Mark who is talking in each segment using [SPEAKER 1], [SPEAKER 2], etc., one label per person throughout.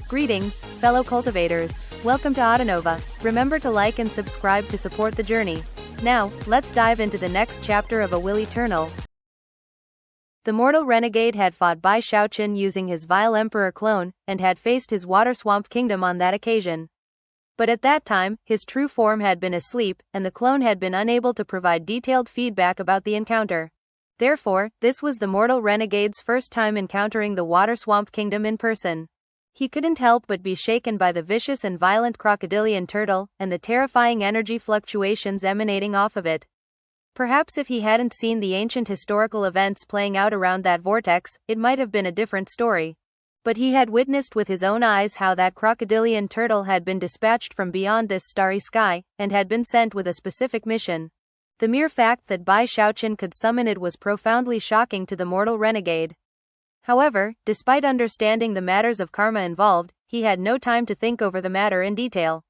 [SPEAKER 1] Greetings, fellow cultivators. Welcome to Autonova. Remember to like and subscribe to support the journey. Now, let's dive into the next chapter of A Will Eternal. The mortal renegade had fought Bai Xiaochun using his vile emperor clone, and had faced his water swamp kingdom on that occasion. But at that time, his true form had been asleep, and the clone had been unable to provide detailed feedback about the encounter. Therefore, this was the mortal renegade's first time encountering the water swamp kingdom in person. He couldn't help but be shaken by the vicious and violent crocodilian turtle, and the terrifying energy fluctuations emanating off of it. Perhaps if he hadn't seen the ancient historical events playing out around that vortex, it might have been a different story. But he had witnessed with his own eyes how that crocodilian turtle had been dispatched from beyond this starry sky, and had been sent with a specific mission. The mere fact that Bai Xiaochun could summon it was profoundly shocking to the mortal renegade. However, despite understanding the matters of karma involved, he had no time to think over the matter in detail.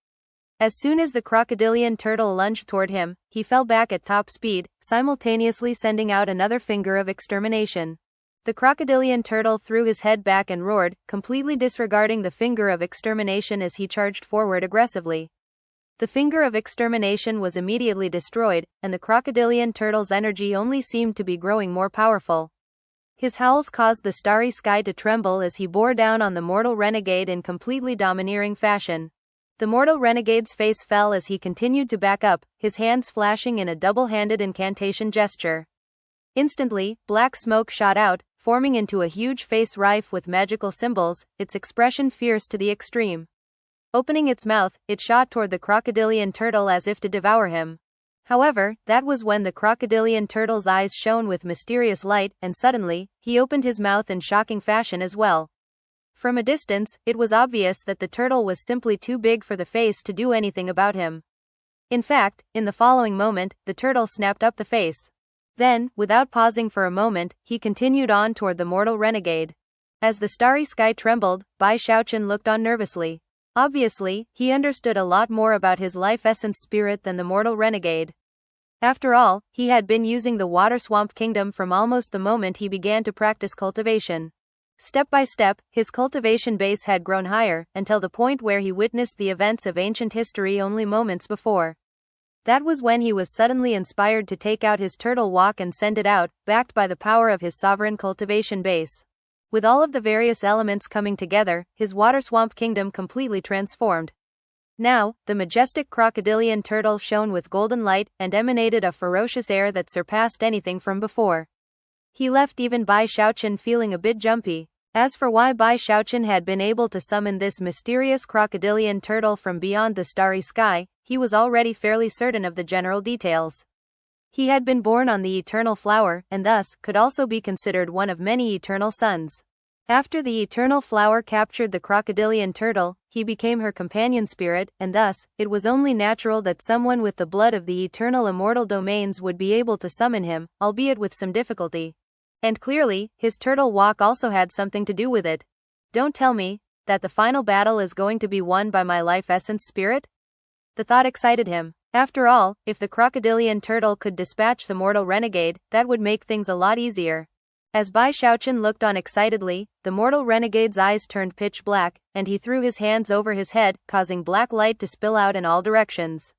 [SPEAKER 1] As soon as the crocodilian turtle lunged toward him, he fell back at top speed, simultaneously sending out another finger of extermination. The crocodilian turtle threw his head back and roared, completely disregarding the finger of extermination as he charged forward aggressively. The finger of extermination was immediately destroyed, and the crocodilian turtle's energy only seemed to be growing more powerful. His howls caused the starry sky to tremble as he bore down on the mortal renegade in completely domineering fashion. The mortal renegade's face fell as he continued to back up, his hands flashing in a double-handed incantation gesture. Instantly, black smoke shot out, forming into a huge face rife with magical symbols, its expression fierce to the extreme. Opening its mouth, it shot toward the crocodilian turtle as if to devour him. However, that was when the crocodilian turtle's eyes shone with mysterious light, and suddenly, he opened his mouth in shocking fashion as well. From a distance, it was obvious that the turtle was simply too big for the face to do anything about him. In fact, in the following moment, the turtle snapped up the face. Then, without pausing for a moment, he continued on toward the mortal renegade. As the starry sky trembled, Bai Xiaochun looked on nervously. Obviously, he understood a lot more about his life essence spirit than the mortal renegade. After all, he had been using the water swamp kingdom from almost the moment he began to practice cultivation. Step by step, his cultivation base had grown higher, until the point where he witnessed the events of ancient history only moments before. That was when he was suddenly inspired to take out his turtle walk and send it out, backed by the power of his sovereign cultivation base. With all of the various elements coming together, his water swamp kingdom completely transformed. Now, the majestic crocodilian turtle shone with golden light and emanated a ferocious air that surpassed anything from before. He left even Bai Xiaochun feeling a bit jumpy. As for why Bai Xiaochun had been able to summon this mysterious crocodilian turtle from beyond the starry sky, he was already fairly certain of the general details. He had been born on the eternal flower, and thus, could also be considered one of many eternal sons. After the eternal flower captured the crocodilian turtle, he became her companion spirit, and thus, it was only natural that someone with the blood of the eternal immortal domains would be able to summon him, albeit with some difficulty. And clearly, his turtle walk also had something to do with it. Don't tell me that the final battle is going to be won by my life essence spirit? The thought excited him. After all, if the crocodilian turtle could dispatch the mortal renegade, that would make things a lot easier. As Bai Xiaochun looked on excitedly, the mortal renegade's eyes turned pitch black, and he threw his hands over his head, causing black light to spill out in all directions.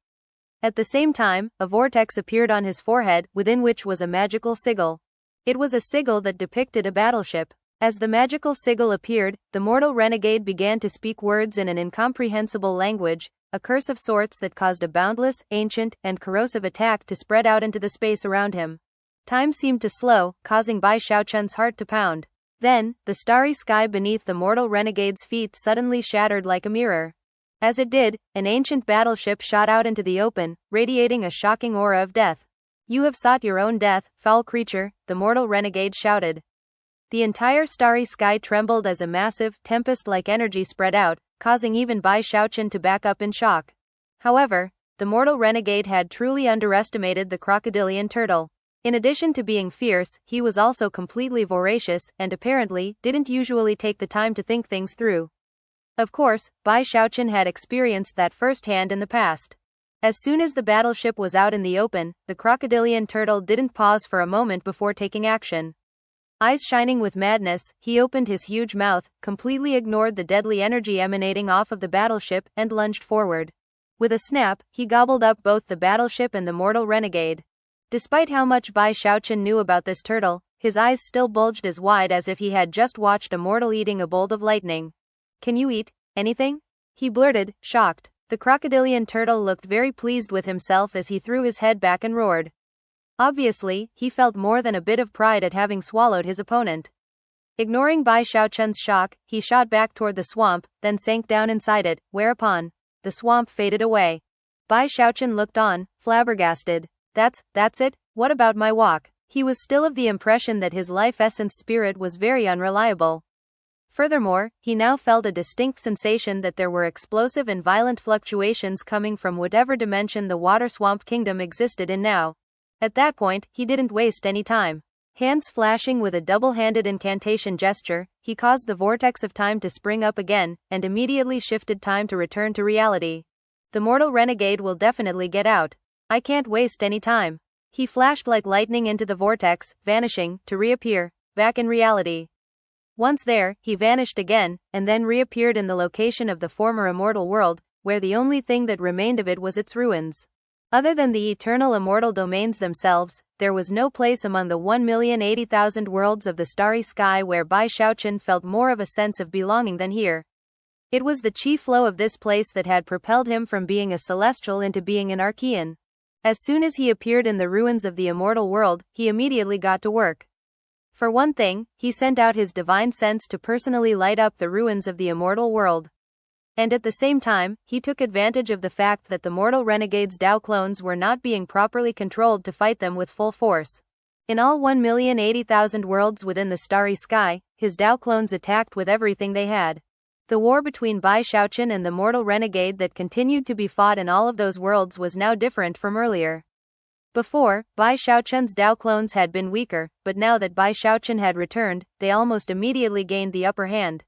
[SPEAKER 1] At the same time, a vortex appeared on his forehead, within which was a magical sigil. It was a sigil that depicted a battleship. As the magical sigil appeared, the mortal renegade began to speak words in an incomprehensible language, a curse of sorts that caused a boundless, ancient, and corrosive attack to spread out into the space around him. Time seemed to slow, causing Bai Xiaochun's heart to pound. Then, the starry sky beneath the mortal renegade's feet suddenly shattered like a mirror. As it did, an ancient battleship shot out into the open, radiating a shocking aura of death. "You have sought your own death, foul creature," the mortal renegade shouted. The entire starry sky trembled as a massive, tempest-like energy spread out, causing even Bai Xiaochun to back up in shock. However, the mortal renegade had truly underestimated the crocodilian turtle. In addition to being fierce, he was also completely voracious, and apparently, didn't usually take the time to think things through. Of course, Bai Xiaochun had experienced that firsthand in the past. As soon as the battleship was out in the open, the crocodilian turtle didn't pause for a moment before taking action. Eyes shining with madness, he opened his huge mouth, completely ignored the deadly energy emanating off of the battleship, and lunged forward. With a snap, he gobbled up both the battleship and the mortal renegade. Despite how much Bai Xiaochun knew about this turtle, his eyes still bulged as wide as if he had just watched a mortal eating a bolt of lightning. "Can you eat anything?" he blurted, shocked. The crocodilian turtle looked very pleased with himself as he threw his head back and roared. Obviously, he felt more than a bit of pride at having swallowed his opponent. Ignoring Bai Xiaochun's shock, he shot back toward the swamp, then sank down inside it, whereupon the swamp faded away. Bai Xiaochun looked on, flabbergasted. That's it? What about my walk?" He was still of the impression that his life essence spirit was very unreliable. Furthermore, he now felt a distinct sensation that there were explosive and violent fluctuations coming from whatever dimension the water swamp kingdom existed in now. At that point, he didn't waste any time. Hands flashing with a double-handed incantation gesture, he caused the vortex of time to spring up again, and immediately shifted time to return to reality. The mortal renegade will definitely get out. I can't waste any time. He flashed like lightning into the vortex, vanishing, to reappear, back in reality. Once there, he vanished again, and then reappeared in the location of the former immortal world, where the only thing that remained of it was its ruins. Other than the eternal immortal domains themselves, there was no place among the 1,080,000 worlds of the starry sky where Bai Xiaochun felt more of a sense of belonging than here. It was the chi flow of this place that had propelled him from being a celestial into being an Archean. As soon as he appeared in the ruins of the immortal world, he immediately got to work. For one thing, he sent out his divine sense to personally light up the ruins of the immortal world. And at the same time, he took advantage of the fact that the mortal renegade's Dao clones were not being properly controlled to fight them with full force. In all 1,080,000 worlds within the starry sky, his Dao clones attacked with everything they had. The war between Bai Xiaochun and the mortal renegade that continued to be fought in all of those worlds was now different from earlier. Before, Bai Xiaochun's Dao clones had been weaker, but now that Bai Xiaochun had returned, they almost immediately gained the upper hand.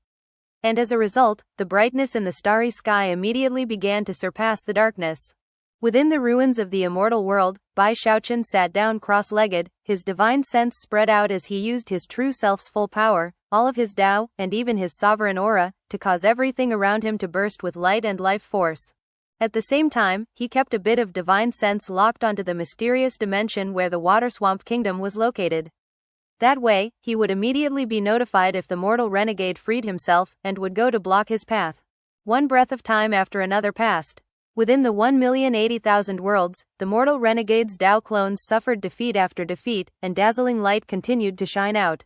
[SPEAKER 1] And as a result, the brightness in the starry sky immediately began to surpass the darkness. Within the ruins of the immortal world, Bai Xiaochun sat down cross-legged, his divine sense spread out as he used his true self's full power, all of his Dao, and even his sovereign aura, to cause everything around him to burst with light and life force. At the same time, he kept a bit of divine sense locked onto the mysterious dimension where the water swamp kingdom was located. That way, he would immediately be notified if the mortal renegade freed himself, and would go to block his path. One breath of time after another passed. Within the 1,080,000 worlds, the mortal renegade's Dao clones suffered defeat after defeat, and dazzling light continued to shine out.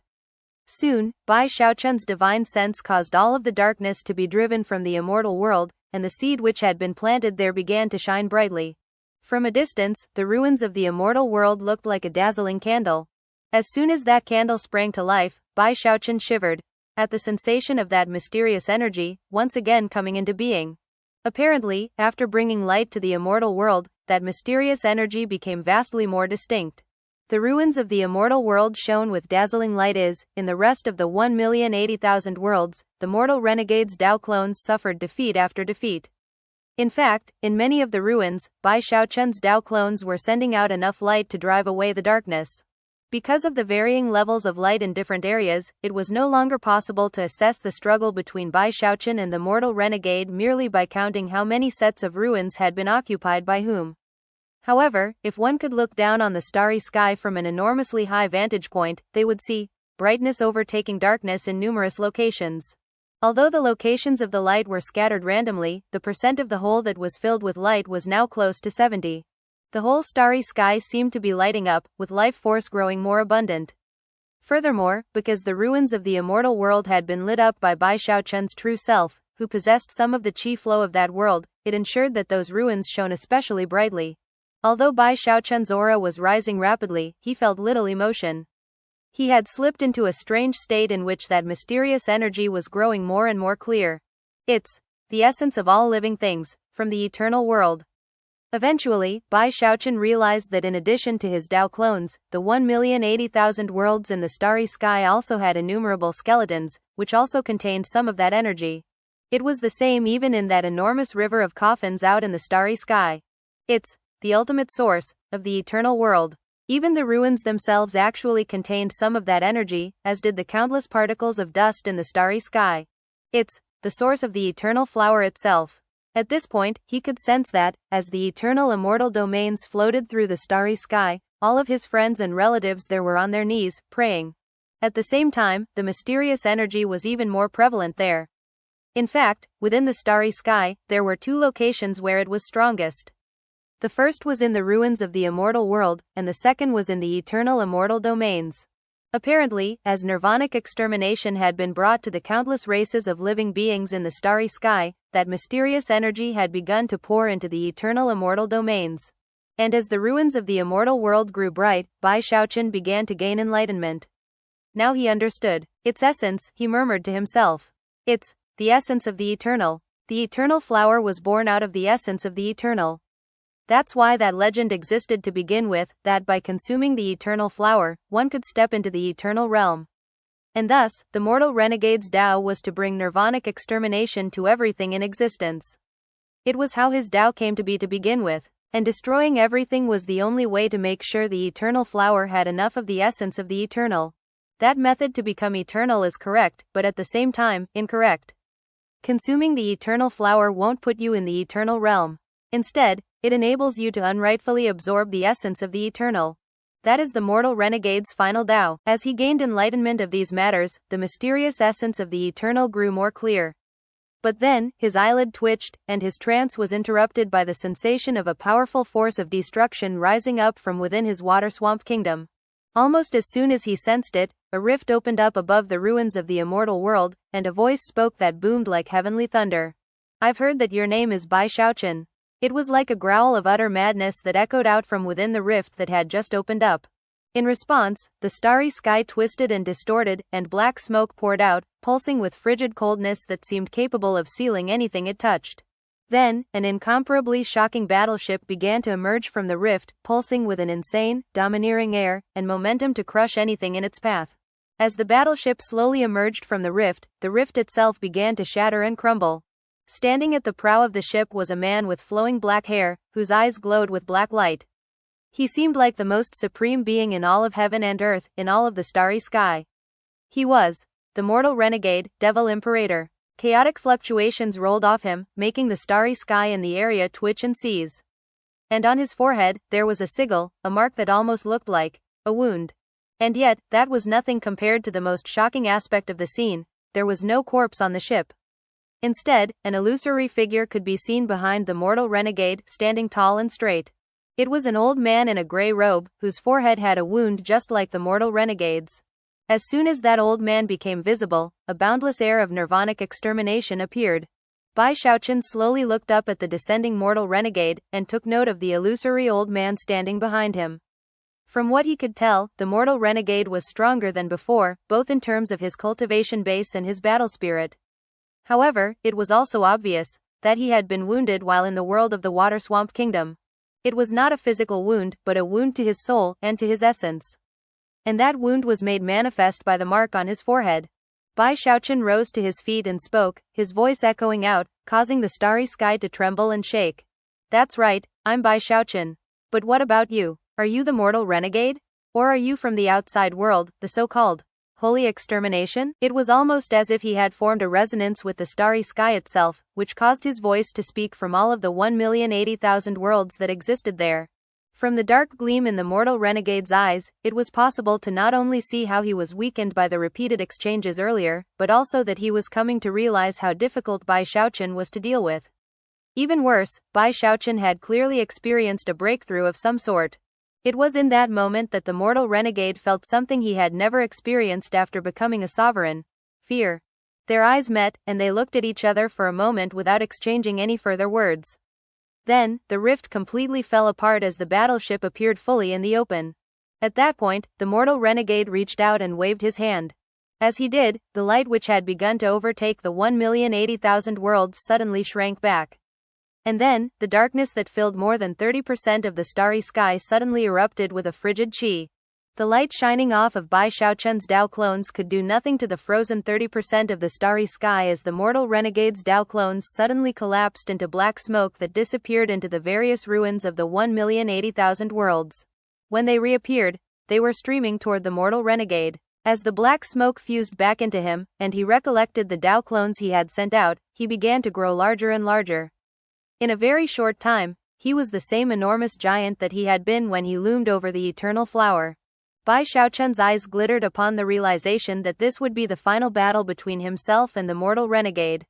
[SPEAKER 1] Soon, Bai Xiaochun's divine sense caused all of the darkness to be driven from the immortal world, and the seed which had been planted there began to shine brightly. From a distance, the ruins of the immortal world looked like a dazzling candle. As soon as that candle sprang to life, Bai Xiaochun shivered, at the sensation of that mysterious energy, once again coming into being. Apparently, after bringing light to the immortal world, that mysterious energy became vastly more distinct. The ruins of the immortal world shone with dazzling light as, in the rest of the 1,080,000 worlds, the mortal renegade's Dao clones suffered defeat after defeat. In fact, in many of the ruins, Bai Xiaochun's Dao clones were sending out enough light to drive away the darkness. Because of the varying levels of light in different areas, it was no longer possible to assess the struggle between Bai Xiaochun and the mortal renegade merely by counting how many sets of ruins had been occupied by whom. However, if one could look down on the starry sky from an enormously high vantage point, they would see brightness overtaking darkness in numerous locations. Although the locations of the light were scattered randomly, the percent of the whole that was filled with light was now close to 70. The whole starry sky seemed to be lighting up, with life force growing more abundant. Furthermore, because the ruins of the immortal world had been lit up by Bai Xiaochun's true self, who possessed some of the chi flow of that world, it ensured that those ruins shone especially brightly. Although Bai Xiaochun's aura was rising rapidly, he felt little emotion. He had slipped into a strange state in which that mysterious energy was growing more and more clear. It's the essence of all living things, from the eternal world. Eventually, Bai Xiaochun realized that in addition to his Dao clones, the 1,080,000 worlds in the starry sky also had innumerable skeletons, which also contained some of that energy. It was the same even in that enormous river of coffins out in the starry sky. It's the ultimate source of the eternal world. Even the ruins themselves actually contained some of that energy, as did the countless particles of dust in the starry sky. It's the source of the eternal flower itself. At this point, he could sense that, as the eternal immortal domains floated through the starry sky, all of his friends and relatives there were on their knees, praying. At the same time, the mysterious energy was even more prevalent there. In fact, within the starry sky, there were two locations where it was strongest. The first was in the ruins of the immortal world, and the second was in the eternal immortal domains. Apparently, as nirvanic extermination had been brought to the countless races of living beings in the starry sky, that mysterious energy had begun to pour into the eternal immortal domains. And as the ruins of the immortal world grew bright, Bai Xiaochun began to gain enlightenment. Now he understood its essence, he murmured to himself. It's the essence of the eternal. The eternal flower was born out of the essence of the eternal. That's why that legend existed to begin with, that by consuming the eternal flower, one could step into the eternal realm. And thus, the mortal renegade's Tao was to bring nirvanic extermination to everything in existence. It was how his Tao came to be to begin with, and destroying everything was the only way to make sure the eternal flower had enough of the essence of the eternal. That method to become eternal is correct, but at the same time, incorrect. Consuming the eternal flower won't put you in the eternal realm. Instead, it enables you to unrightfully absorb the essence of the eternal. That is the mortal renegade's final Tao. As he gained enlightenment of these matters, the mysterious essence of the eternal grew more clear. But then, his eyelid twitched, and his trance was interrupted by the sensation of a powerful force of destruction rising up from within his water swamp kingdom. Almost as soon as he sensed it, a rift opened up above the ruins of the immortal world, and a voice spoke that boomed like heavenly thunder. I've heard that your name is Bai Xiaochun. It was like a growl of utter madness that echoed out from within the rift that had just opened up. In response, the starry sky twisted and distorted, and black smoke poured out, pulsing with frigid coldness that seemed capable of sealing anything it touched. Then, an incomparably shocking battleship began to emerge from the rift, pulsing with an insane, domineering air, and momentum to crush anything in its path. As the battleship slowly emerged from the rift itself began to shatter and crumble. Standing at the prow of the ship was a man with flowing black hair, whose eyes glowed with black light. He seemed like the most supreme being in all of heaven and earth, in all of the starry sky. He was the mortal renegade, Devil Imperator. Chaotic fluctuations rolled off him, making the starry sky and the area twitch and seize. And on his forehead, there was a sigil, a mark that almost looked like a wound. And yet, that was nothing compared to the most shocking aspect of the scene. There was no corpse on the ship. Instead, an illusory figure could be seen behind the mortal renegade, standing tall and straight. It was an old man in a gray robe, whose forehead had a wound just like the mortal renegade's. As soon as that old man became visible, a boundless air of nirvanic extermination appeared. Bai Xiaochun slowly looked up at the descending mortal renegade, and took note of the illusory old man standing behind him. From what he could tell, the mortal renegade was stronger than before, both in terms of his cultivation base and his battle spirit. However, it was also obvious that he had been wounded while in the world of the Water Swamp Kingdom. It was not a physical wound, but a wound to his soul and to his essence. And that wound was made manifest by the mark on his forehead. Bai Xiaochun rose to his feet and spoke, his voice echoing out, causing the starry sky to tremble and shake. That's right, I'm Bai Xiaochun. But what about you? Are you the mortal renegade? Or are you from the outside world, the so-called holy extermination? It was almost as if he had formed a resonance with the starry sky itself, which caused his voice to speak from all of the 1,080,000 worlds that existed there. From the dark gleam in the mortal renegade's eyes, it was possible to not only see how he was weakened by the repeated exchanges earlier, but also that he was coming to realize how difficult Bai Xiaochun was to deal with. Even worse, Bai Xiaochun had clearly experienced a breakthrough of some sort. It was in that moment that the mortal renegade felt something he had never experienced after becoming a sovereign: fear. Their eyes met, and they looked at each other for a moment without exchanging any further words. Then, the rift completely fell apart as the battleship appeared fully in the open. At that point, the mortal renegade reached out and waved his hand. As he did, the light which had begun to overtake the 1,080,000 worlds suddenly shrank back. And then, the darkness that filled more than 30% of the starry sky suddenly erupted with a frigid chi. The light shining off of Bai Xiaochun's Tao clones could do nothing to the frozen 30% of the starry sky as the mortal renegade's Tao clones suddenly collapsed into black smoke that disappeared into the various ruins of the 1,080,000 worlds. When they reappeared, they were streaming toward the mortal renegade. As the black smoke fused back into him, and he recollected the Tao clones he had sent out, he began to grow larger and larger. In a very short time, he was the same enormous giant that he had been when he loomed over the eternal flower. Bai Xiaochun's eyes glittered upon the realization that this would be the final battle between himself and the mortal renegade.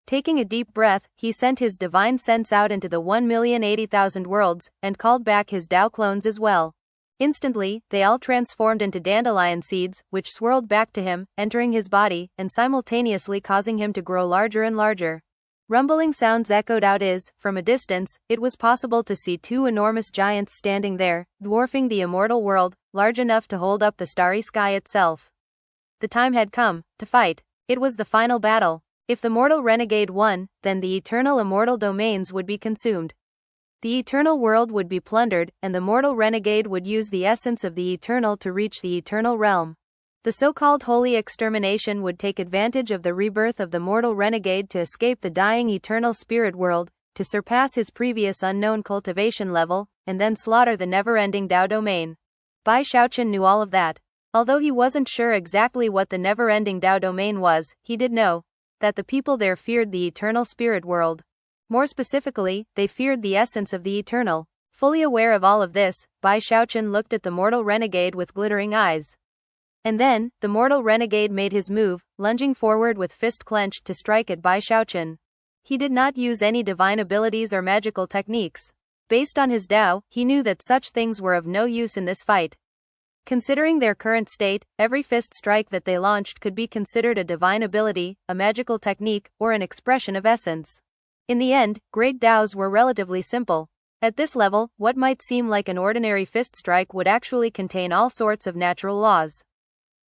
[SPEAKER 1] Taking a deep breath, he sent his divine sense out into the 1,080,000 worlds, and called back his Tao clones as well. Instantly, they all transformed into dandelion seeds, which swirled back to him, entering his body, and simultaneously causing him to grow larger and larger. Rumbling sounds echoed out as, from a distance, it was possible to see two enormous giants standing there, dwarfing the immortal world, large enough to hold up the starry sky itself. The time had come to fight. It was the final battle. If the mortal renegade won, then the eternal immortal domains would be consumed. The eternal world would be plundered, and the mortal renegade would use the essence of the eternal to reach the eternal realm. The so-called holy extermination would take advantage of the rebirth of the mortal renegade to escape the dying eternal spirit world, to surpass his previous unknown cultivation level, and then slaughter the never-ending Tao domain. Bai Xiaochun knew all of that. Although he wasn't sure exactly what the never-ending Tao domain was, he did know that the people there feared the eternal spirit world. More specifically, they feared the essence of the eternal. Fully aware of all of this, Bai Xiaochun looked at the mortal renegade with glittering eyes. And then, the mortal renegade made his move, lunging forward with fist clenched to strike at Bai Xiaochun. He did not use any divine abilities or magical techniques. Based on his Tao, he knew that such things were of no use in this fight. Considering their current state, every fist strike that they launched could be considered a divine ability, a magical technique, or an expression of essence. In the end, great Taos were relatively simple. At this level, what might seem like an ordinary fist strike would actually contain all sorts of natural laws.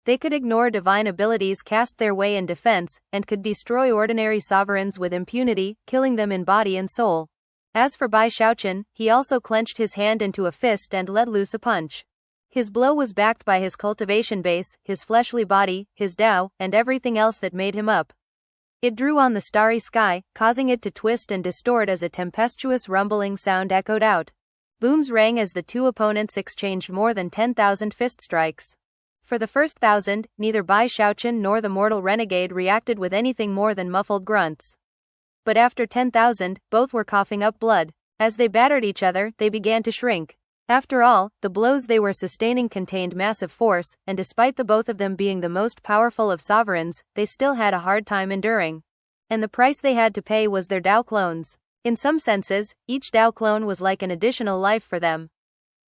[SPEAKER 1] They could ignore divine abilities cast their way in defense, and could destroy ordinary sovereigns with impunity, killing them in body and soul. As for Bai Xiaochun, he also clenched his hand into a fist and let loose a punch. His blow was backed by his cultivation base, his fleshly body, his Tao, and everything else that made him up. It drew on the starry sky, causing it to twist and distort as a tempestuous rumbling sound echoed out. Booms rang as the two opponents exchanged more than 10,000 fist strikes. For the first 1,000, neither Bai Xiaochun nor the mortal renegade reacted with anything more than muffled grunts. But after 10,000, both were coughing up blood. As they battered each other, they began to shrink. After all, the blows they were sustaining contained massive force, and despite the both of them being the most powerful of sovereigns, they still had a hard time enduring. And the price they had to pay was their Tao clones. In some senses, each Tao clone was like an additional life for them.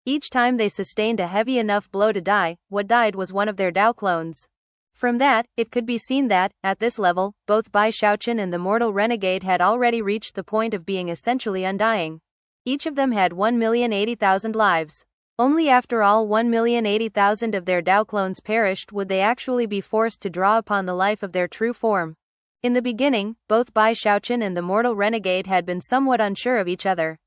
[SPEAKER 1] Each time they sustained a heavy enough blow to die, what died was one of their Tao clones. From that, it could be seen that, at this level, both Bai Xiaochun and the mortal renegade had already reached the point of being essentially undying. Each of them had 1,080,000 lives. Only after all 1,080,000 of their Tao clones perished would they actually be forced to draw upon the life of their true form. In the beginning, both Bai Xiaochun and the mortal renegade had been somewhat unsure of each other.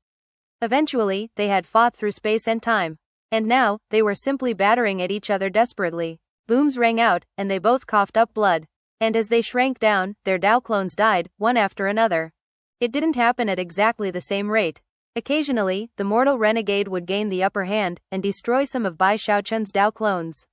[SPEAKER 1] Eventually, they had fought through space and time. And now, they were simply battering at each other desperately. Booms rang out, and they both coughed up blood. And as they shrank down, their Tao clones died, one after another. It didn't happen at exactly the same rate. Occasionally, the mortal renegade would gain the upper hand, and destroy some of Bai Xiaochun's Tao clones.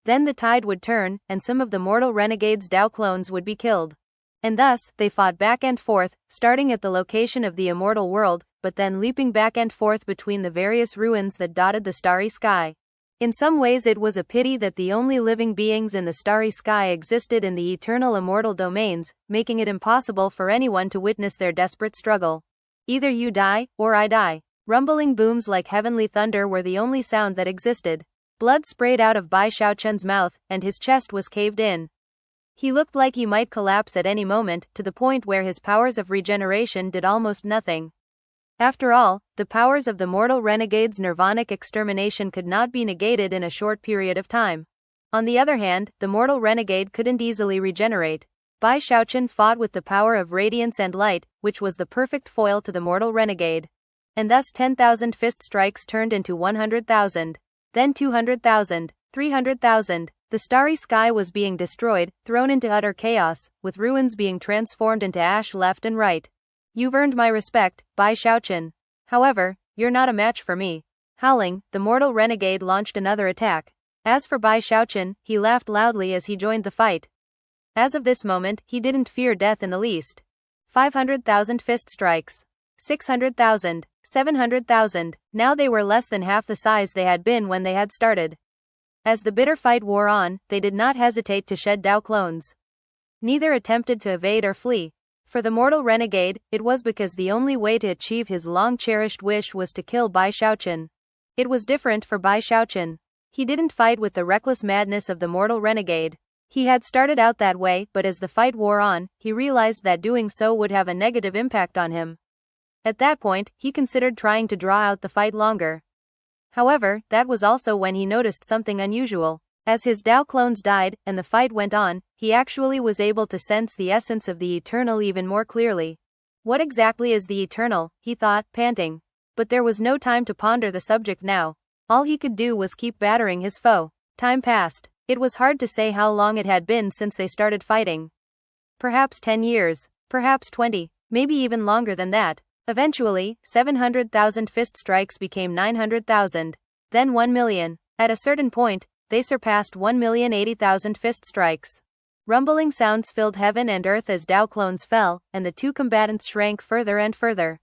[SPEAKER 1] Then the tide would turn, and some of the mortal renegade's Tao clones would be killed. And thus, they fought back and forth, starting at the location of the immortal world, but then leaping back and forth between the various ruins that dotted the starry sky. In some ways it was a pity that the only living beings in the starry sky existed in the eternal immortal domains, making it impossible for anyone to witness their desperate struggle. Either you die, or I die. Rumbling booms like heavenly thunder were the only sound that existed. Blood sprayed out of Bai Xiaochun's mouth, and his chest was caved in. He looked like he might collapse at any moment, to the point where his powers of regeneration did almost nothing. After all, the powers of the mortal renegade's nirvanic extermination could not be negated in a short period of time. On the other hand, the mortal renegade couldn't easily regenerate. Bai Xiaochun fought with the power of radiance and light, which was the perfect foil to the mortal renegade. And thus 10,000 fist strikes turned into 100,000. Then 200,000, 300,000. The starry sky was being destroyed, thrown into utter chaos, with ruins being transformed into ash left and right. You've earned my respect, Bai Xiaochun. However, you're not a match for me. Howling, the mortal renegade launched another attack. As for Bai Xiaochun, he laughed loudly as he joined the fight. As of this moment, he didn't fear death in the least. 500,000 fist strikes. 600,000. 700,000. Now they were less than half the size they had been when they had started. As the bitter fight wore on, they did not hesitate to shed Dao clones. Neither attempted to evade or flee. For the mortal renegade, it was because the only way to achieve his long-cherished wish was to kill Bai Xiaochun. It was different for Bai Xiaochun. He didn't fight with the reckless madness of the mortal renegade. He had started out that way, but as the fight wore on, he realized that doing so would have a negative impact on him. At that point, he considered trying to draw out the fight longer. However, that was also when he noticed something unusual. As his Dao clones died, and the fight went on, he actually was able to sense the essence of the eternal even more clearly. What exactly is the eternal, he thought, panting. But there was no time to ponder the subject now. All he could do was keep battering his foe. Time passed. It was hard to say how long it had been since they started fighting. Perhaps 10 years. Perhaps 20. Maybe even longer than that. Eventually, 700,000 fist strikes became 900,000. Then 1 million. At a certain point, they surpassed 1,080,000 fist strikes. Rumbling sounds filled heaven and earth as Dao clones fell, and the two combatants shrank further and further.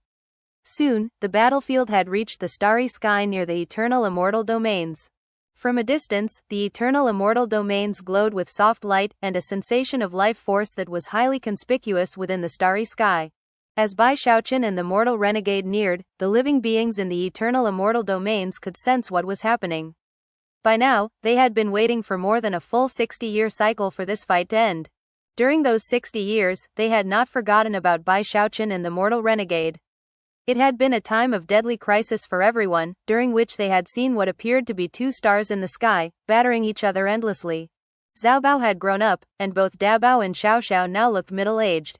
[SPEAKER 1] Soon, the battlefield had reached the starry sky near the eternal immortal domains. From a distance, the eternal immortal domains glowed with soft light and a sensation of life force that was highly conspicuous within the starry sky. As Bai Xiaochun and the mortal renegade neared, the living beings in the eternal immortal domains could sense what was happening. By now, they had been waiting for more than a full 60-year cycle for this fight to end. During those 60 years, they had not forgotten about Bai Xiaochun and the mortal renegade. It had been a time of deadly crisis for everyone, during which they had seen what appeared to be two stars in the sky, battering each other endlessly. Zhao Bao had grown up, and both Da Bao and Xiao Xiao now looked middle-aged.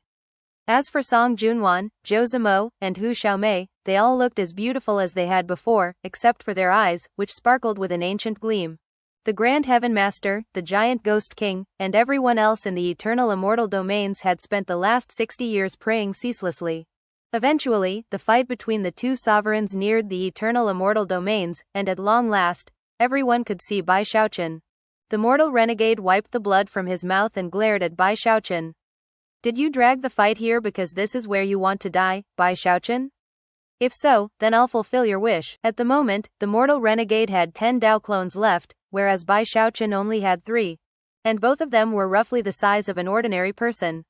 [SPEAKER 1] As for Song Junwan, Zhou Zimo, and Hu Xiaomei, they all looked as beautiful as they had before, except for their eyes, which sparkled with an ancient gleam. The Grand Heaven Master, the Giant Ghost King, and everyone else in the eternal immortal domains had spent the last 60 years praying ceaselessly. Eventually, the fight between the two sovereigns neared the eternal immortal domains, and at long last, everyone could see Bai Xiaochun. The mortal renegade wiped the blood from his mouth and glared at Bai Xiaochun. Did you drag the fight here because this is where you want to die, Bai Xiaochun? If so, then I'll fulfill your wish. At the moment, the mortal renegade had 10 Dao clones left, whereas Bai Xiaochun only had 3. And both of them were roughly the size of an ordinary person.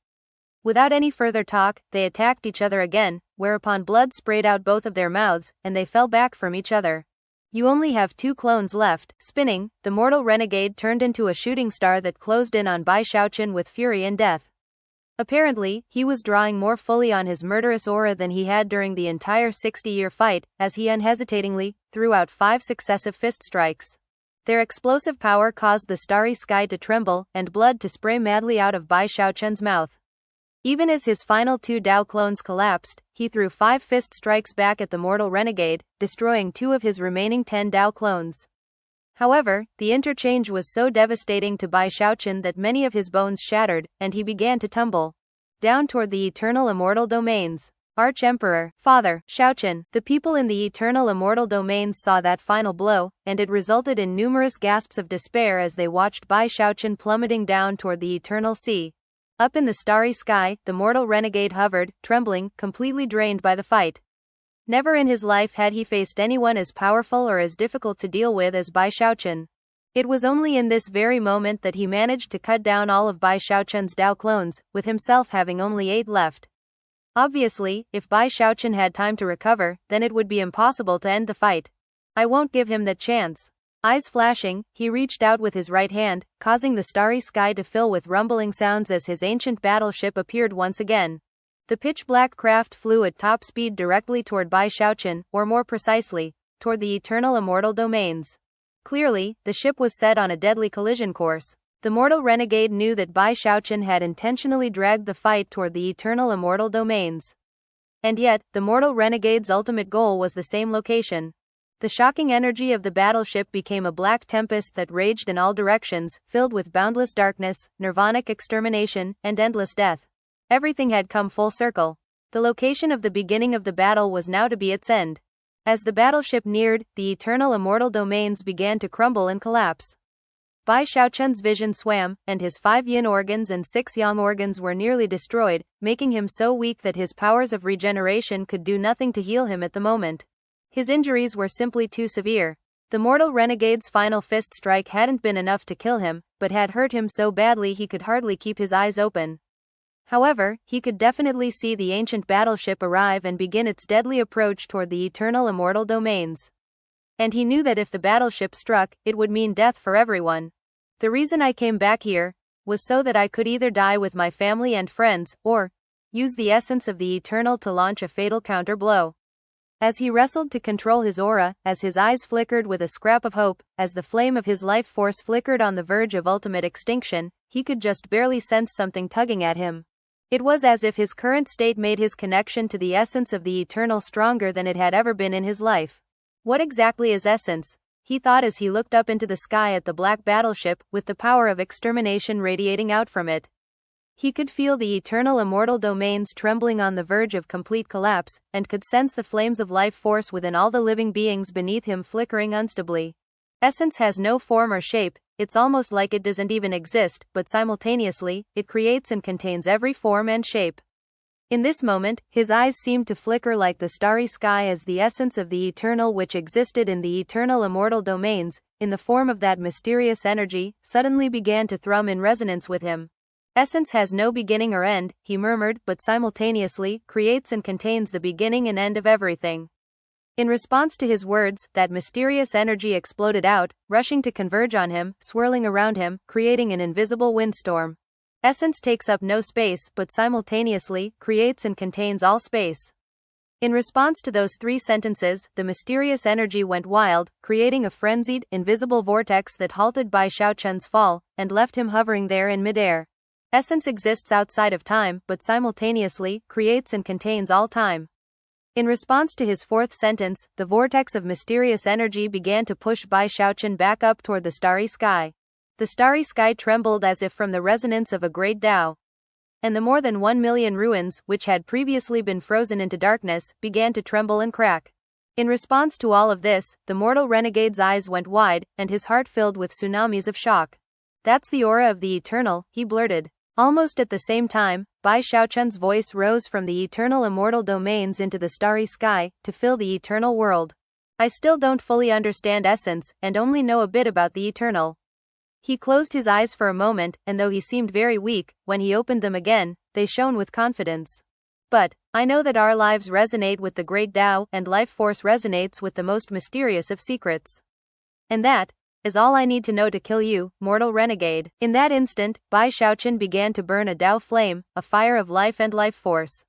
[SPEAKER 1] Without any further talk, they attacked each other again, whereupon blood sprayed out both of their mouths, and they fell back from each other. You only have 2 clones left. Spinning, the mortal renegade turned into a shooting star that closed in on Bai Xiaochun with fury and death. Apparently, he was drawing more fully on his murderous aura than he had during the entire 60-year fight, as he unhesitatingly threw out 5 successive fist strikes. Their explosive power caused the starry sky to tremble, and blood to spray madly out of Bai Xiaochun's mouth. Even as his final 2 Dao clones collapsed, he threw 5 fist strikes back at the mortal renegade, destroying 2 of his remaining 10 Dao clones. However, the interchange was so devastating to Bai Xiaochun that many of his bones shattered, and he began to tumble down toward the eternal immortal domains. Arch-Emperor, Father, Xiaochun, the people in the eternal immortal domains saw that final blow, and it resulted in numerous gasps of despair as they watched Bai Xiaochun plummeting down toward the eternal sea. Up in the starry sky, the mortal renegade hovered, trembling, completely drained by the fight. Never in his life had he faced anyone as powerful or as difficult to deal with as Bai Xiaochun. It was only in this very moment that he managed to cut down all of Bai Xiaochun's Dao clones, with himself having only 8 left. Obviously, if Bai Xiaochun had time to recover, then it would be impossible to end the fight. I won't give him that chance. Eyes flashing, he reached out with his right hand, causing the starry sky to fill with rumbling sounds as his ancient battleship appeared once again. The pitch-black craft flew at top speed directly toward Bai Xiaochun, or more precisely, toward the eternal immortal domains. Clearly, the ship was set on a deadly collision course. The mortal renegade knew that Bai Xiaochun had intentionally dragged the fight toward the eternal immortal domains. And yet, the mortal renegade's ultimate goal was the same location. The shocking energy of the battleship became a black tempest that raged in all directions, filled with boundless darkness, nirvanic extermination, and endless death. Everything had come full circle. The location of the beginning of the battle was now to be its end. As the battleship neared, the eternal immortal domains began to crumble and collapse. Bai Xiaochun's vision swam, and his 5 yin organs and 6 yang organs were nearly destroyed, making him so weak that his powers of regeneration could do nothing to heal him at the moment. His injuries were simply too severe. The mortal renegade's final fist strike hadn't been enough to kill him, but had hurt him so badly he could hardly keep his eyes open. However, he could definitely see the ancient battleship arrive and begin its deadly approach toward the eternal immortal domains. And he knew that if the battleship struck, it would mean death for everyone. The reason I came back here was so that I could either die with my family and friends, or use the essence of the eternal to launch a fatal counter-blow. As he wrestled to control his aura, as his eyes flickered with a scrap of hope, as the flame of his life force flickered on the verge of ultimate extinction, he could just barely sense something tugging at him. It was as if his current state made his connection to the essence of the eternal stronger than it had ever been in his life. What exactly is essence? He thought as he looked up into the sky at the black battleship, with the power of extermination radiating out from it. He could feel the eternal immortal domains trembling on the verge of complete collapse, and could sense the flames of life force within all the living beings beneath him flickering unstably. Essence has no form or shape, it's almost like it doesn't even exist, but simultaneously, it creates and contains every form and shape. In this moment, his eyes seemed to flicker like the starry sky as the essence of the eternal which existed in the eternal immortal domains, in the form of that mysterious energy, suddenly began to thrum in resonance with him. Essence has no beginning or end, he murmured, but simultaneously, creates and contains the beginning and end of everything. In response to his words, that mysterious energy exploded out, rushing to converge on him, swirling around him, creating an invisible windstorm. Essence takes up no space, but simultaneously, creates and contains all space. In response to those 3 sentences, the mysterious energy went wild, creating a frenzied, invisible vortex that halted Bai Xiaochun's fall, and left him hovering there in midair. Essence exists outside of time, but simultaneously, creates and contains all time. In response to his 4th sentence, the vortex of mysterious energy began to push Bai Xiaochun back up toward the starry sky. The starry sky trembled as if from the resonance of a great Tao. And the more than 1 million ruins, which had previously been frozen into darkness, began to tremble and crack. In response to all of this, the mortal renegade's eyes went wide, and his heart filled with tsunamis of shock. That's the aura of the eternal, he blurted. Almost at the same time, Bai Xiaochun's voice rose from the eternal immortal domains into the starry sky, to fill the eternal world. I still don't fully understand essence, and only know a bit about the eternal. He closed his eyes for a moment, and though he seemed very weak, when he opened them again, they shone with confidence. But I know that our lives resonate with the great Tao, and life force resonates with the most mysterious of secrets. And that is all I need to know to kill you, mortal renegade. In that instant, Bai Xiaochun began to burn a Tao flame, a fire of life and life force.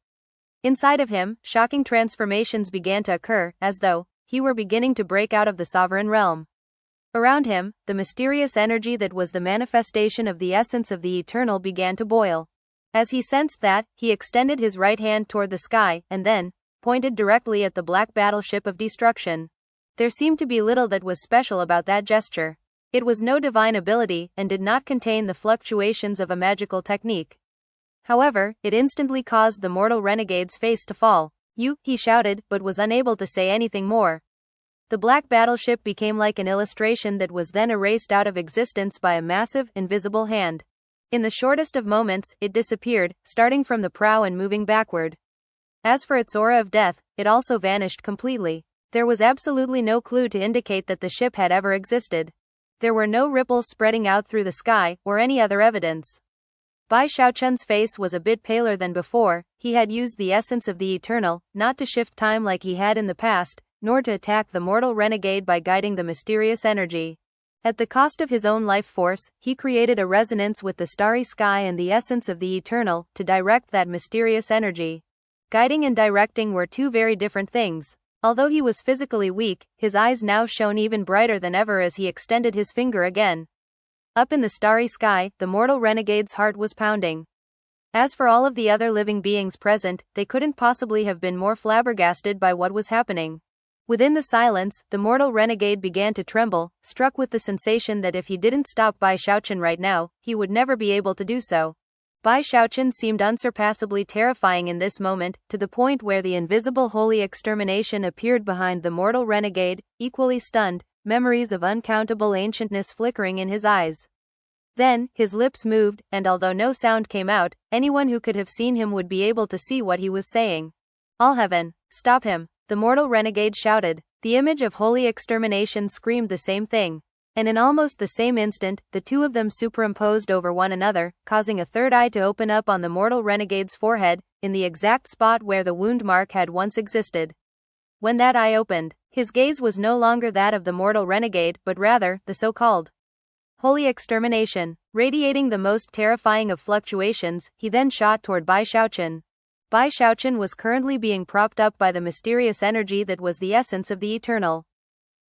[SPEAKER 1] Inside of him, shocking transformations began to occur, as though he were beginning to break out of the sovereign realm. Around him, the mysterious energy that was the manifestation of the essence of the eternal began to boil. As he sensed that, he extended his right hand toward the sky, and then pointed directly at the black battleship of destruction. There seemed to be little that was special about that gesture. It was no divine ability, and did not contain the fluctuations of a magical technique. However, it instantly caused the mortal renegade's face to fall. "You," he shouted, but was unable to say anything more. The black battleship became like an illustration that was then erased out of existence by a massive, invisible hand. In the shortest of moments, it disappeared, starting from the prow and moving backward. As for its aura of death, it also vanished completely. There was absolutely no clue to indicate that the ship had ever existed. There were no ripples spreading out through the sky, or any other evidence. Bai Xiaochun's face was a bit paler than before. He had used the essence of the eternal, not to shift time like he had in the past, nor to attack the mortal renegade by guiding the mysterious energy. At the cost of his own life force, he created a resonance with the starry sky and the essence of the eternal, to direct that mysterious energy. Guiding and directing were 2 very different things. Although he was physically weak, his eyes now shone even brighter than ever as he extended his finger again. Up in the starry sky, the mortal renegade's heart was pounding. As for all of the other living beings present, they couldn't possibly have been more flabbergasted by what was happening. Within the silence, the mortal renegade began to tremble, struck with the sensation that if he didn't stop Bai Xiaochun right now, he would never be able to do so. Bai Xiaochun seemed unsurpassably terrifying in this moment, to the point where the invisible holy extermination appeared behind the mortal renegade, equally stunned, memories of uncountable ancientness flickering in his eyes. Then, his lips moved, and although no sound came out, anyone who could have seen him would be able to see what he was saying. All heaven, stop him, the mortal renegade shouted. The image of holy extermination screamed the same thing. And in almost the same instant, the two of them superimposed over one another, causing a third eye to open up on the mortal renegade's forehead, in the exact spot where the wound mark had once existed. When that eye opened, his gaze was no longer that of the mortal renegade, but rather, the so-called holy extermination. Radiating the most terrifying of fluctuations, he then shot toward Bai Xiaochun. Bai Xiaochun was currently being propped up by the mysterious energy that was the essence of the eternal.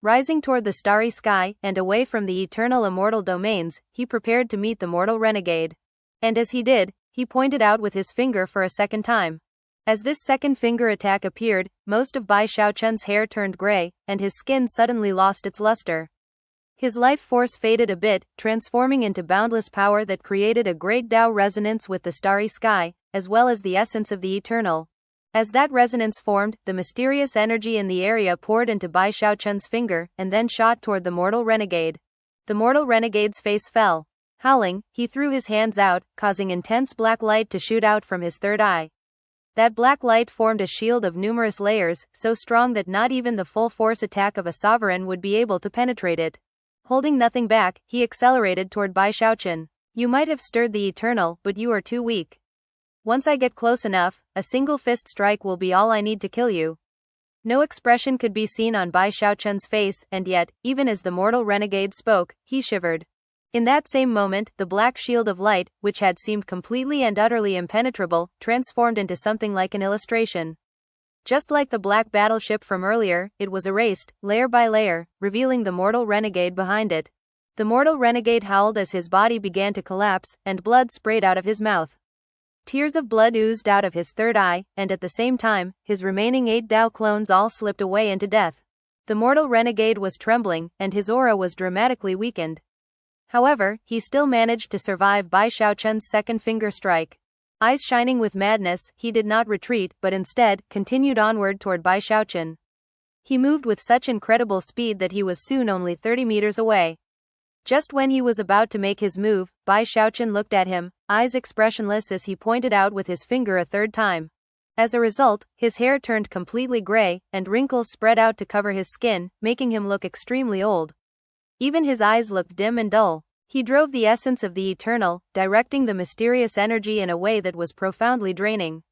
[SPEAKER 1] Rising toward the starry sky, and away from the eternal immortal domains, he prepared to meet the mortal renegade. And as he did, he pointed out with his finger for a second time. As this second finger attack appeared, most of Bai Xiaochun's hair turned gray, and his skin suddenly lost its luster. His life force faded a bit, transforming into boundless power that created a great Tao resonance with the starry sky, as well as the essence of the eternal. As that resonance formed, the mysterious energy in the area poured into Bai Xiaochun's finger, and then shot toward the mortal renegade. The mortal renegade's face fell. Howling, he threw his hands out, causing intense black light to shoot out from his third eye. That black light formed a shield of numerous layers, so strong that not even the full force attack of a sovereign would be able to penetrate it. Holding nothing back, he accelerated toward Bai Xiaochun. You might have stirred the eternal, but you are too weak. Once I get close enough, a single fist strike will be all I need to kill you. No expression could be seen on Bai Xiaochun's face, and yet, even as the mortal renegade spoke, he shivered. In that same moment, the black shield of light, which had seemed completely and utterly impenetrable, transformed into something like an illustration. Just like the black battleship from earlier, it was erased, layer by layer, revealing the mortal renegade behind it. The mortal renegade howled as his body began to collapse, and blood sprayed out of his mouth. Tears of blood oozed out of his third eye, and at the same time, his remaining 8 Tao clones all slipped away into death. The mortal renegade was trembling, and his aura was dramatically weakened. However, he still managed to survive Bai Xiaochun's second finger strike. Eyes shining with madness, he did not retreat, but instead, continued onward toward Bai Xiaochun. He moved with such incredible speed that he was soon only 30 meters away. Just when he was about to make his move, Bai Xiaochun looked at him, eyes expressionless as he pointed out with his finger a third time. As a result, his hair turned completely gray, and wrinkles spread out to cover his skin, making him look extremely old. Even his eyes looked dim and dull. He drove the essence of the eternal, directing the mysterious energy in a way that was profoundly draining.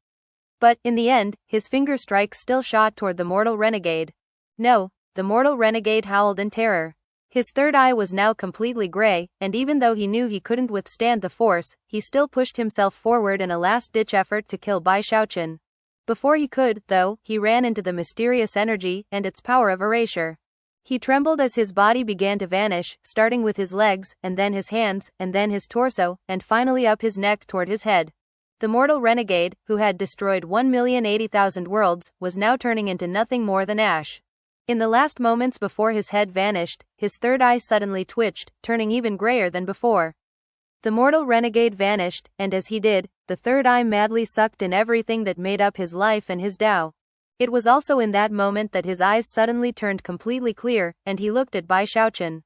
[SPEAKER 1] But, in the end, his finger strike still shot toward the mortal renegade. No, the mortal renegade howled in terror. His third eye was now completely gray, and even though he knew he couldn't withstand the force, he still pushed himself forward in a last-ditch effort to kill Bai Xiaochun. Before he could, though, he ran into the mysterious energy and its power of erasure. He trembled as his body began to vanish, starting with his legs, and then his hands, and then his torso, and finally up his neck toward his head. The mortal renegade, who had destroyed 1,080,000 worlds, was now turning into nothing more than ash. In the last moments before his head vanished, his third eye suddenly twitched, turning even grayer than before. The mortal renegade vanished, and as he did, the third eye madly sucked in everything that made up his life and his Tao. It was also in that moment that his eyes suddenly turned completely clear, and he looked at Bai Xiaochun.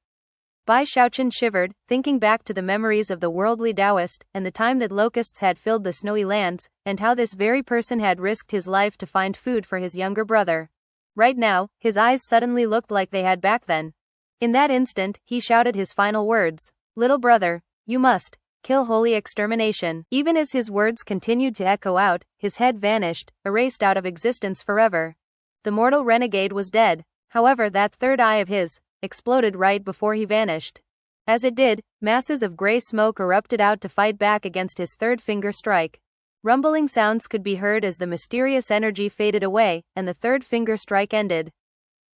[SPEAKER 1] Bai Xiaochun shivered, thinking back to the memories of the worldly Taoist, and the time that locusts had filled the snowy lands, and how this very person had risked his life to find food for his younger brother. Right now, his eyes suddenly looked like they had back then. In that instant, he shouted his final words. Little brother, you must kill holy extermination. Even as his words continued to echo out, his head vanished, erased out of existence forever. The mortal renegade was dead. However, that third eye of his exploded right before he vanished. As it did, masses of gray smoke erupted out to fight back against his third finger strike. Rumbling sounds could be heard as the mysterious energy faded away, and the third finger strike ended.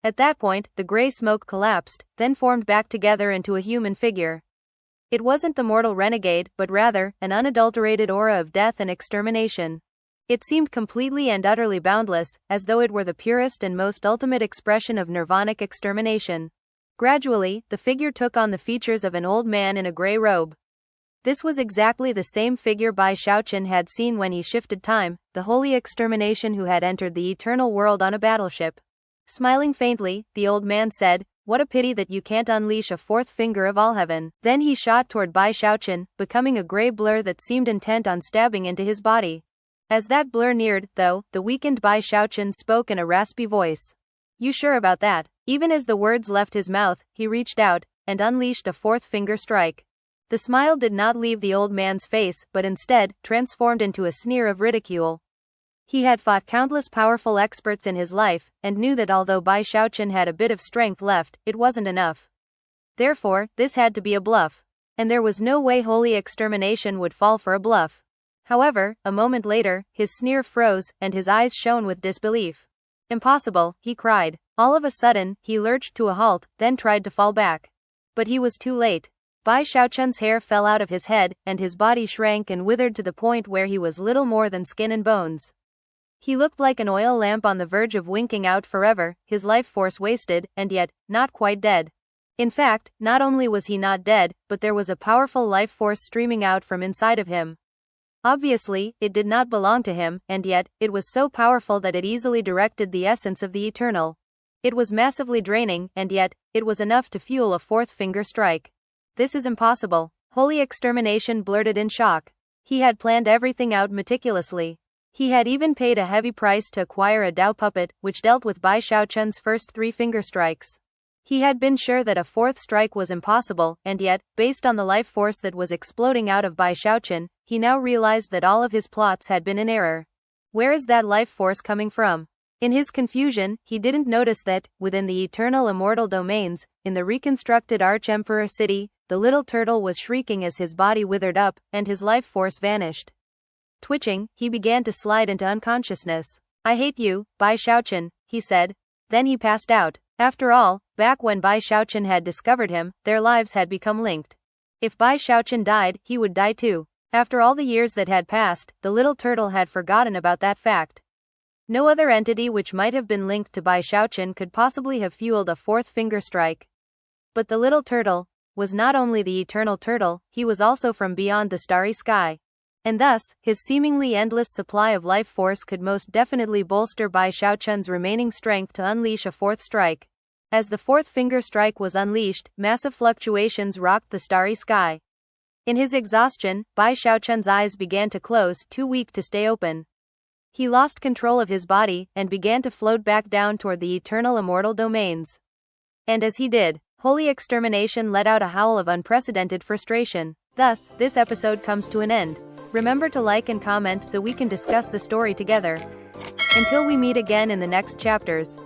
[SPEAKER 1] At that point, the gray smoke collapsed, then formed back together into a human figure. It wasn't the mortal renegade, but rather, an unadulterated aura of death and extermination. It seemed completely and utterly boundless, as though it were the purest and most ultimate expression of nirvanic extermination. Gradually, the figure took on the features of an old man in a gray robe. This was exactly the same figure Bai Xiaochun had seen when he shifted time, the holy extermination who had entered the eternal world on a battleship. Smiling faintly, the old man said, "What a pity that you can't unleash a fourth finger of all heaven." Then he shot toward Bai Xiaochun, becoming a gray blur that seemed intent on stabbing into his body. As that blur neared, though, the weakened Bai Xiaochun spoke in a raspy voice. "You sure about that?" Even as the words left his mouth, he reached out and unleashed a fourth finger strike. The smile did not leave the old man's face, but instead transformed into a sneer of ridicule. He had fought countless powerful experts in his life, and knew that although Bai Xiaochun had a bit of strength left, it wasn't enough. Therefore, this had to be a bluff. And there was no way holy extermination would fall for a bluff. However, a moment later, his sneer froze, and his eyes shone with disbelief. "Impossible," he cried. All of a sudden, he lurched to a halt, then tried to fall back. But he was too late. Bai Xiaochun's hair fell out of his head, and his body shrank and withered to the point where he was little more than skin and bones. He looked like an oil lamp on the verge of winking out forever, his life force wasted, and yet, not quite dead. In fact, not only was he not dead, but there was a powerful life force streaming out from inside of him. Obviously, it did not belong to him, and yet, it was so powerful that it easily directed the essence of the eternal. It was massively draining, and yet, it was enough to fuel a fourth finger strike. "This is impossible," holy extermination blurted in shock. He had planned everything out meticulously. He had even paid a heavy price to acquire a Dao puppet, which dealt with Bai Xiaochun's first 3 finger strikes. He had been sure that a fourth strike was impossible, and yet, based on the life force that was exploding out of Bai Xiaochun, he now realized that all of his plots had been in error. Where is that life force coming from? In his confusion, he didn't notice that, within the eternal immortal domains, in the reconstructed Arch-Emperor city, the little turtle was shrieking as his body withered up, and his life force vanished. Twitching, he began to slide into unconsciousness. "I hate you, Bai Xiaochun," he said. Then he passed out. After all, back when Bai Xiaochun had discovered him, their lives had become linked. If Bai Xiaochun died, he would die too. After all the years that had passed, the little turtle had forgotten about that fact. No other entity which might have been linked to Bai Xiaochun could possibly have fueled a fourth finger strike. But the little turtle was not only the eternal turtle, he was also from beyond the starry sky. And thus, his seemingly endless supply of life force could most definitely bolster Bai Xiaochun's remaining strength to unleash a fourth strike. As the fourth finger strike was unleashed, massive fluctuations rocked the starry sky. In his exhaustion, Bai Xiaochun's eyes began to close, too weak to stay open. He lost control of his body, and began to float back down toward the eternal immortal domains. And as he did, holy extermination let out a howl of unprecedented frustration. Thus, this episode comes to an end. Remember to like and comment so we can discuss the story together. Until we meet again in the next chapters.